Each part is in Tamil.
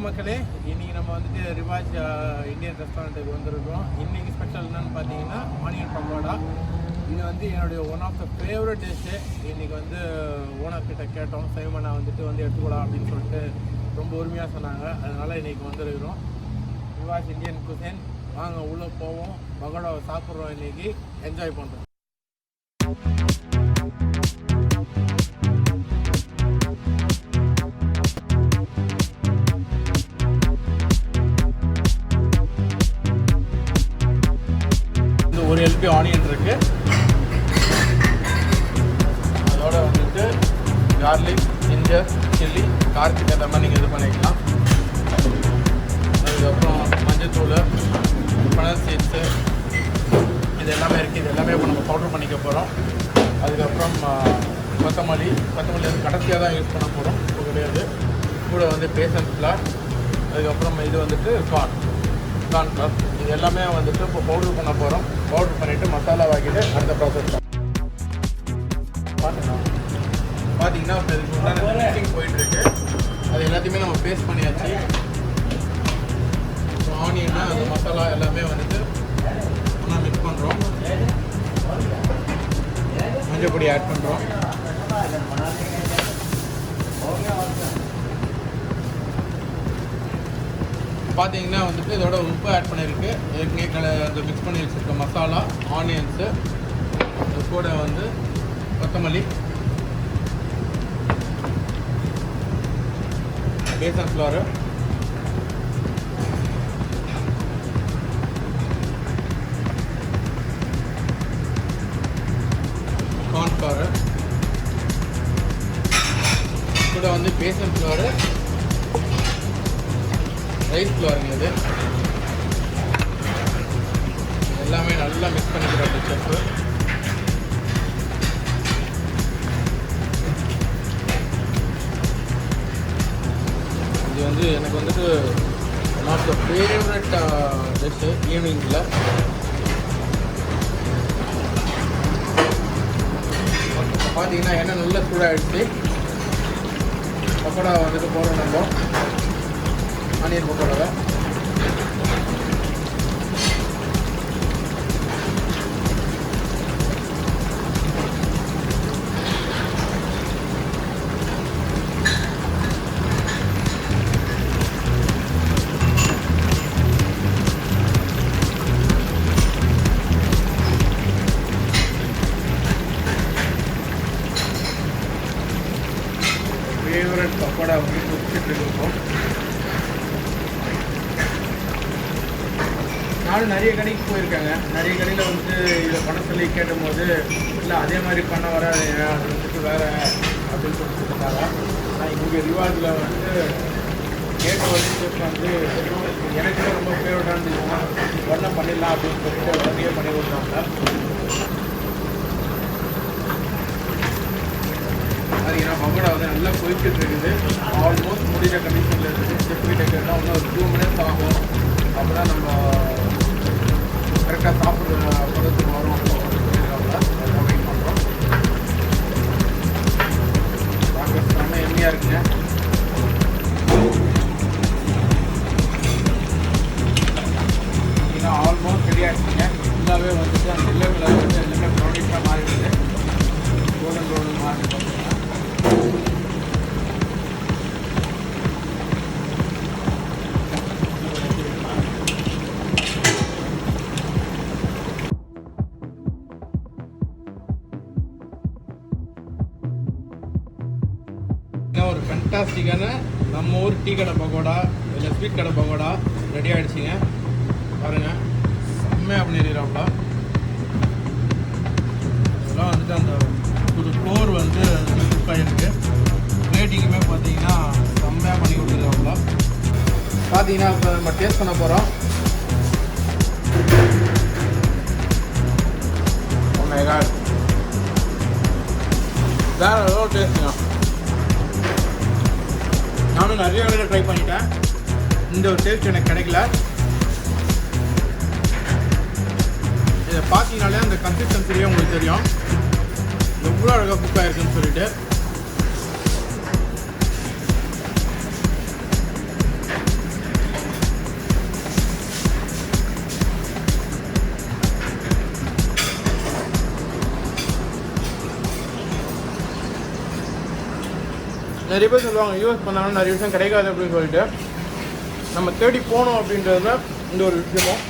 மக்களே, இன்றைக்கி நம்ம வந்துட்டு ரிவாஜ் இந்தியன் ரெஸ்டாரண்ட்டுக்கு வந்திருக்கோம். இன்றைக்கி ஸ்பெஷல் என்னென்னு பார்த்தீங்கன்னா ஆனியன் பக்கோடா. இது வந்து என்னுடைய one of the favourite dish. இன்றைக்கி வந்து ஓனர்கிட்ட கேட்டோம், சைமனா வந்துட்டு வந்து எடுத்துக்கலாம் அப்படின்னு சொல்லிட்டு ரொம்ப உரிமையாக சொன்னாங்க. அதனால் இன்றைக்கி வந்துருக்கிறோம் ரிவாஜ் இந்தியன் குசைன். வாங்க உள்ளே போவோம், பக்கோடாவை சாப்பிட்றோம், இன்றைக்கி என்ஜாய் பண்ணுறோம். ஒரு எல்பி ஆனியன் இருக்குது, அதோட வந்துட்டு கார்லிக், ஜிஞ்சர், சில்லி, காரத்துக்கு ஏற்ற மாதிரி நீங்கள் இது பண்ணிக்கலாம். அதுக்கப்புறம் மஞ்சத்தூள், பனல் சீட்ஸு, இது எல்லாமே இருக்குது. இது எல்லாமே இப்போ நம்ம பவுடர் பண்ணிக்க போகிறோம். அதுக்கப்புறம் கொத்தமல்லி வந்து கடைசியாக தான் யூஸ் பண்ண போகிறோம், இப்போ கிடையாது. கூட வந்து பேசன் ஃப்ளார், அதுக்கப்புறம் இது வந்துட்டு கார்ன்ஃப்ளவர். இது எல்லாமே வந்துட்டு இப்போ பவுடர் பண்ண போகிறோம். பவுடர் பண்ணிவிட்டு மசாலா வாங்கிட்டு அடுத்த ப்ராசஸ் தான் பார்த்தீங்கன்னா இப்போ இதுக்கு உண்டான மிக்சிங் போயிட்டுருக்கு. அது எல்லாத்தையுமே நம்ம பேஸ்ட் பண்ணியாச்சு. ஆனியன்னா அந்த மசாலா எல்லாமே வந்துட்டு ஒன்றா மிக்ஸ் பண்ணுறோம். மஞ்சள் பொடி ஆட் பண்ணுறோம். பார்த்தீங்கன்னா வந்துட்டு இதோட உப்பு ஆட் பண்ணியிருக்கு. ஏற்கனவே அந்த மிக்ஸ் பண்ணி வச்சுருக்க மசாலா, ஆனியன்ஸு, அது கூட வந்து கொத்தமல்லி, பேசன் ஃப்ளாரு, கார்ன்ஃப்ளவரு, கூட வந்து பேசன் ஃப்ளாரு, ரைஸ் ஃப்ளவருங்க. இது எல்லாமே நல்லா மிக்ஸ் பண்ணிக்கிறோம் செஃப்பு. இது வந்து எனக்கு வந்துட்டு one of the favourite dish ஈவினிங்கில். பார்த்தீங்கன்னா எண்ணெய் நல்லா சூடாகிடுச்சு. பக்கோடா வந்துட்டு போகிறோம் நம்ம ஆனியன் பக்கோடாவை. ஃபேவரட் பக்கோடா வந்து குடிச்சிட்டு இருக்கோம். நானும் நிறைய கடைக்கு போயிருக்காங்க. நிறைய கடையில் வந்து இதை பண்ண சொல்லி கேட்டும்போது இல்லை அதே மாதிரி பண்ண வராது, அது வந்துட்டு வேறு அப்படின்னு சொல்லிட்டு இருந்தாங்க. ஆனால் இங்கே ரிவாஜில் வந்து கேட்ட வந்து வந்து எனக்கு ரொம்ப ஃபேவரட்டாக இருந்துச்சுன்னா உடனே பண்ணிடலாம் அப்படின்னு சொல்லிட்டு உடனே பண்ணி கொடுத்தாங்க. அது ஏன்னா பக்கோடா வந்து நல்லா போயிட்டு இருக்குது. ஆல்மோஸ்ட் முடிகிற கண்டிஷனில் இருக்குது. செஃப்கிட்ட கேட்டால் இன்னும் ஒரு 2 minutes ஆகும். அப்போ தான் நம்ம கரெக்டாக சாப்பிட்ற பதத்துக்கு வரும் அப்படின்னு சொல்லியிருக்காங்க. அதை வெயிட் பண்ணுறோம். பார்க்க செம்ம எம்மியாக இருக்குங்க. ஏன்னா ஆல்மோஸ்ட் ரெடி ஆகிடுச்சுங்க. ஃபுல்லாகவே வந்துட்டு அந்த எல்லோ கலர் வந்து எல்லாமே ப்ரௌனிஷாக மாறிடுது. கோல்டன் ப்ரௌன் மாறி பார்த்தீங்கன்னா ஒரு ஃபென்டாஸ்டிக்கான நம்ம ஊர் டீ கடை பக்கோடா இல்லை ஸ்வீட் கடை பக்கோடா ரெடி ஆகிடுச்சிங்க. பாருங்கள், செம்மையாக பண்ணிடுறாப்ல. இதெல்லாம் வந்துட்டு அந்த ஒரு ஃப்ளோர் வந்து குக் ஆகிருக்கு. ரேட்டிங்குமே பார்த்தீங்கன்னா செம்மையாக பண்ணி கொடுத்துருக்காப்ல. பார்த்தீங்கன்னா இப்போ நம்ம டேஸ்ட் பண்ண போகிறோம். வேறு ஏதோ டேஸ்ட்டுங்க. நானும் நிறைய கடையில் ட்ரை பண்ணிட்டேன், இந்த ஒரு டேஸ்ட் எனக்கு கிடைக்கல. இதை பார்த்தீங்கனாலே அந்த கன்சிஸ்டன்சிலேயே உங்களுக்கு தெரியும் எவ்வளோ அழகாக குக் ஆகிருக்குன்னு சொல்லிட்டு. நிறைய பேர் சொல்லுவாங்க யூஎஸ் பண்ணாங்கன்னா நிறைய விஷயம் கிடைக்காது அப்படின்னு சொல்லிட்டு. நம்ம தேடி போகணும் அப்படின்றது தான் இந்த ஒரு விஷயமும்.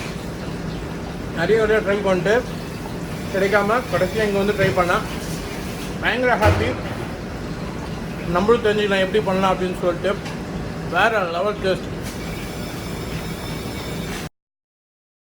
நிறைய வழியாக ட்ரை பண்ணிட்டு கிடைக்காம கடைசியாக இங்கே வந்து ட்ரை பண்ணேன். பயங்கர ஹாப்பி. நம்மளும் தெரிஞ்சுக்கலாம் எப்படி பண்ணலாம் அப்படின்னு சொல்லிட்டு. வேறு லெவல் டேஸ்ட்.